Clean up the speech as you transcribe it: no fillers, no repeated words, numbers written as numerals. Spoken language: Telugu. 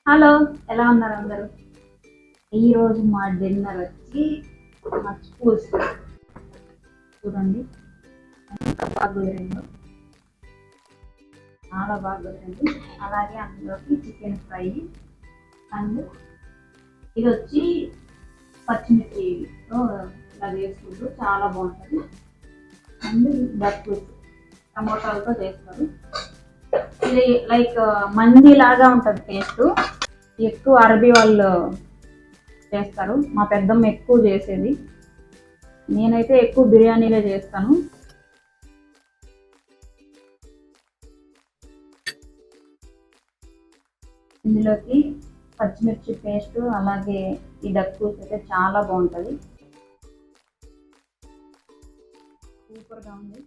హలో, ఎలా ఉన్నారు అందరూ? ఈరోజు మా డిన్నర్ వచ్చి మచ్ పులుసు. చూడండి ఎంత బాగా కుదిరిందో, చాలా బాగా కుదిరింది. అలాగే అందులోకి చికెన్ ఫ్రై అండ్ ఇది వచ్చి పచ్చిమిర్చితో ఇలా చేసుకుంటూ చాలా బాగుంటుంది. అండ్ దట్టు టమోటాలతో చేస్తారు. ఇది లైక్ మంది లాగా ఉంటుంది టేస్ట్. ఎక్కువ అరబీ వాళ్ళు చేస్తారు, మా పెద్దమ్మ ఎక్కువ చేసేది. నేనైతే ఎక్కువ బిర్యానీలే చేస్తాను. ఇందులోకి పచ్చిమిర్చి పేస్ట్ అలాగే ఈ డక్కు అయితే చాలా బాగుంటుంది, సూపర్గా ఉంది.